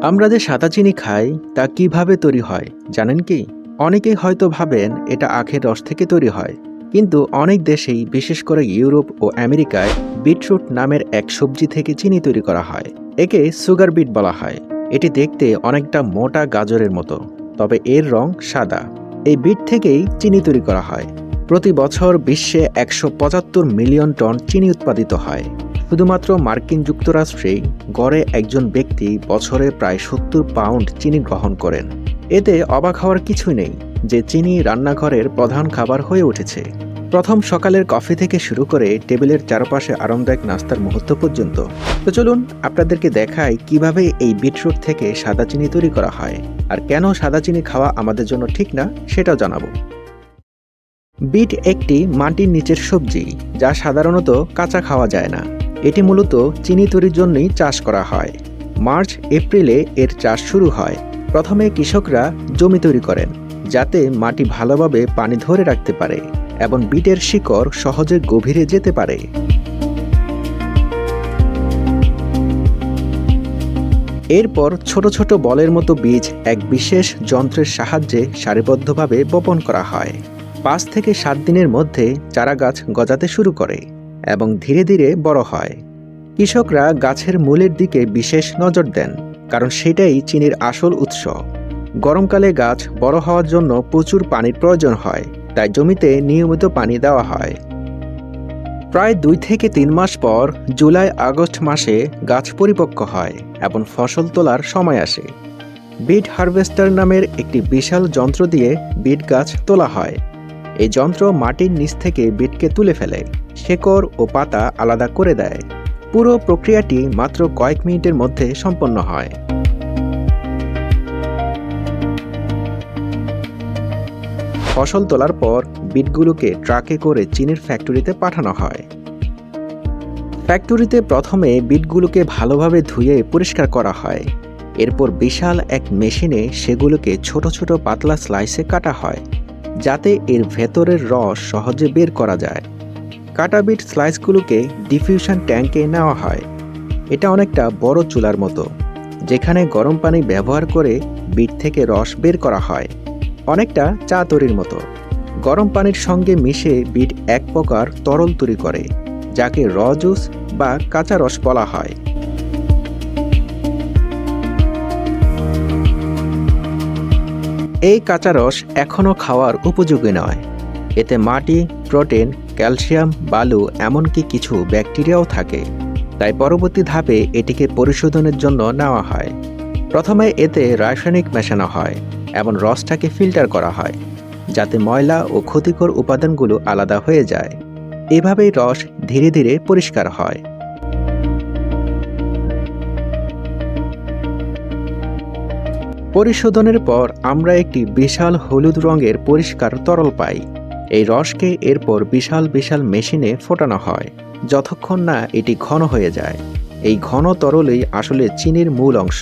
আমরা যে সাদা চিনি খাই তা কিভাবে তৈরি হয় জানেন কি? অনেকেই হয়তো ভাবেন এটা আখের রস থেকে তৈরি হয়, কিন্তু অনেক দেশেই বিশেষ করে ইউরোপ ও আমেরিকায় বিটরুট নামের এক সবজি থেকে চিনি তৈরি করা হয়। একে সুগার বিট বলা হয়। এটি দেখতে অনেকটা মোটা গাজরের মতো, তবে এর রং সাদা। এই বিট থেকেই চিনি তৈরি করা হয়। প্রতি বছর বিশ্বে ১৭৫ মিলিয়ন টন চিনি উৎপাদিত হয়। শুধুমাত্র মার্কিন যুক্তরাষ্ট্রেই গড়ে একজন ব্যক্তি বছরে প্রায় ৭০ পাউন্ড চিনি গ্রহণ করেন। এতে অবাক হওয়ার কিছুই নেই যে চিনি রান্নাঘরের প্রধান খাবার হয়ে উঠেছে। প্রথম সকালের কফি থেকে শুরু করে টেবিলের চারপাশে আরামদায়ক নাস্তার মুহূর্ত পর্যন্ত। তো চলুন আপনাদেরকে দেখাই কিভাবে এই বিটরুট থেকে সাদা চিনি তৈরি করা হয়, আর কেন সাদা চিনি খাওয়া আমাদের জন্য ঠিক না সেটাও জানাবো। বিট একটি মাটির নিচের সবজি যা সাধারণত কাঁচা খাওয়া যায় না। এটি মূলত চিনি তৈরির জন্যই চাষ করা হয়। মার্চ এপ্রিলে এর চাষ শুরু হয়। প্রথমে কৃষকরা জমি তৈরি করেন যাতে মাটি ভালোভাবে পানি ধরে রাখতে পারে এবং বিটের শিকড় সহজে গভীরে যেতে পারে। এরপর ছোট ছোট বলের মতো বীজ এক বিশেষ যন্ত্রের সাহায্যে সারিবদ্ধভাবে বপন করা হয়। ৫ থেকে ৭ দিনের মধ্যে চারা গাছ গজাতে শুরু করে এবং ধীরে ধীরে বড় হয়। কৃষকরা গাছের মূলের দিকে বিশেষ নজর দেন, কারণ সেটাই চিনির আসল উৎস। গরমকালে গাছ বড় হওয়ার জন্য প্রচুর পানির প্রয়োজন হয়, তাই জমিতে নিয়মিত পানি দেওয়া হয়। প্রায় ২ থেকে ৩ মাস পর জুলাই আগস্ট মাসে গাছ পরিপক্ক হয় এবং ফসল তোলার সময় আসে। বিট হারভেস্টার নামের একটি বিশাল যন্ত্র দিয়ে বিট গাছ তোলা হয়। এই যন্ত্র মাটির নিচ থেকে বিটকে তুলে ফেলে, শেকড় ও পাতা আলাদা করে দেয়। পুরো প্রক্রিয়াটি মাত্র কয়েক মিনিটের মধ্যে সম্পন্ন হয়। ফসল তোলার পর বিটগুলোকে ট্রাকে করে চিনির ফ্যাক্টরিতে পাঠানো হয়। ফ্যাক্টরিতে প্রথমে বিটগুলোকে ভালোভাবে ধুয়ে পরিষ্কার করা হয়। এরপর বিশাল এক মেশিনে সেগুলোকে ছোট ছোট পাতলা স্লাইসে কাটা হয়, যাতে এর ভেতরের রস সহজে বের করা যায়। কাটা বিট স্লাইসগুলোকে ডিফিউশন ট্যাঙ্কে নেওয়া হয়। এটা অনেকটা বড় চুলার মতো, যেখানে গরম পানি ব্যবহার করে বিট থেকে রস বের করা হয়, অনেকটা চা তৈরির মতো। গরম পানির সঙ্গে মিশে বিট এক প্রকার তরল তৈরি করে, যাকে র জুস বা কাঁচা রস বলা হয়। এই কাঁচা রস এখনও খাওয়ার উপযোগী নয়। এতে মাটি, প্রোটিন, ক্যালসিয়াম, বালু, এমনকি কিছু ব্যাকটেরিয়াও থাকে। তাই পরবর্তী ধাপে এটিকে পরিশোধনের জন্য নেওয়া হয়। প্রথমে এতে রাসায়নিক মেশানো হয় এবং রসটাকে ফিল্টার করা হয়, যাতে ময়লা ও ক্ষতিকর উপাদানগুলো আলাদা হয়ে যায়। এভাবেই রস ধীরে ধীরে পরিষ্কার হয়। পরিশোধনের পর আমরা একটি বিশাল হলুদ রঙের পরিষ্কার তরল পাই। এই রসকে এরপর বিশাল বিশাল মেশিনে ফোটানো হয়, যতক্ষণ না এটি ঘন হয়ে যায়। এই ঘন তরলই আসলে চিনির মূল অংশ।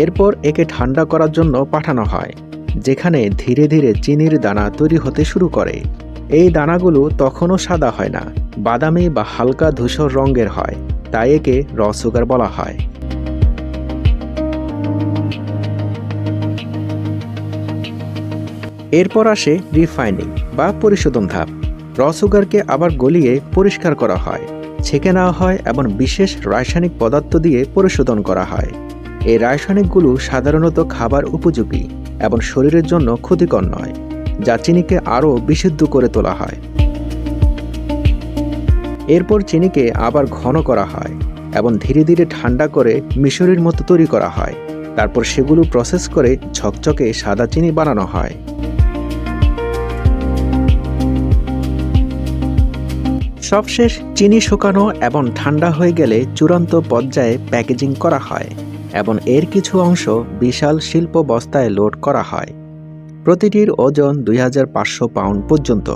এরপর একে ঠান্ডা করার জন্য পাঠানো হয়, যেখানে ধীরে ধীরে চিনির দানা তৈরি হতে শুরু করে। এই দানাগুলো তখনও সাদা হয় না, বাদামি বা হালকা ধূসর রঙের হয়, তাই একে র সুগার বলা হয়। এরপর আসে রিফাইনিং বা পরিশোধন ধাপ। র সুগারকে আবার গলিয়ে পরিষ্কার করা হয়, ছেঁকে নেওয়া হয় এবং বিশেষ রাসায়নিক পদার্থ দিয়ে পরিশোধন করা হয়। এই রাসায়নিকগুলো সাধারণত খাবার উপযোগী এবং শরীরের জন্য ক্ষতিকর নয়, যা চিনিকে আরও বিশুদ্ধ করে তোলা হয়। এরপর চিনিকে আবার ঘন করা হয় এবং ধীরে ধীরে ঠান্ডা করে মিশরির মতো তৈরি করা হয়। তারপর সেগুলো প্রসেস করে ঝকঝকে সাদা চিনি বানানো হয়। সবশেষ চিনি শুকানো এবং ঠান্ডা হয়ে গেলে চূড়ান্ত পর্যায়ে প্যাকেজিং করা হয় এবং এর কিছু অংশ বিশাল শিল্প বস্তায় লোড করা হয়। প্রতিটির ওজন ২৫০০ পাউন্ড পর্যন্ত।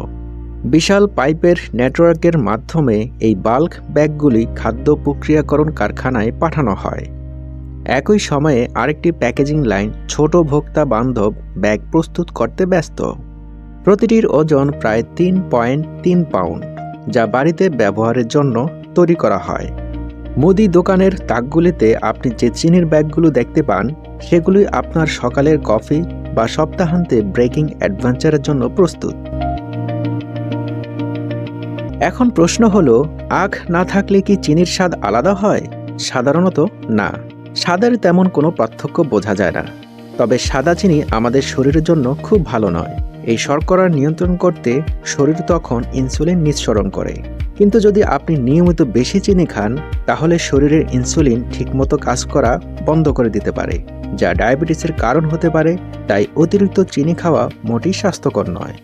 বিশাল পাইপের নেটওয়ার্কের মাধ্যমে এই বাল্ক ব্যাগগুলি খাদ্য প্রক্রিয়াকরণ কারখানায় পাঠানো হয়। একই সময়ে আরেকটি প্যাকেজিং লাইন ছোট ভোক্তা বান্ধব ব্যাগ প্রস্তুত করতে ব্যস্ত। প্রতিটির ওজন প্রায় ৩.৩ পাউন্ড, যা বাড়িতে ব্যবহারের জন্য তৈরি করা হয়। মুদি দোকানের তাকগুলিতে আপনি যে চিনির ব্যাগগুলো দেখতে পান, সেগুলি আপনার সকালের কফি বা সপ্তাহান্তে ব্রেকিং অ্যাডভেঞ্চারের জন্য প্রস্তুত। এখন প্রশ্ন হলো, আখ না থাকলে কি চিনির স্বাদ আলাদা হয়? সাধারণত না, স্বাদের তেমন কোনো পার্থক্য বোঝা যায় না। তবে সাদা চিনি আমাদের শরীরের জন্য খুব ভালো নয়। এই শর্করা নিয়ন্ত্রণ করতে শরীর তখন ইনসুলিন নিঃসরণ করে। কিন্তু যদি আপনি নিয়মিত বেশি চিনি খান, তাহলে শরীরের ইনসুলিন ঠিকমতো কাজ করা বন্ধ করে দিতে পারে, যা ডায়াবেটিসের কারণ হতে পারে। তাই অতিরিক্ত চিনি খাওয়া মোটেই স্বাস্থ্যকর নয়।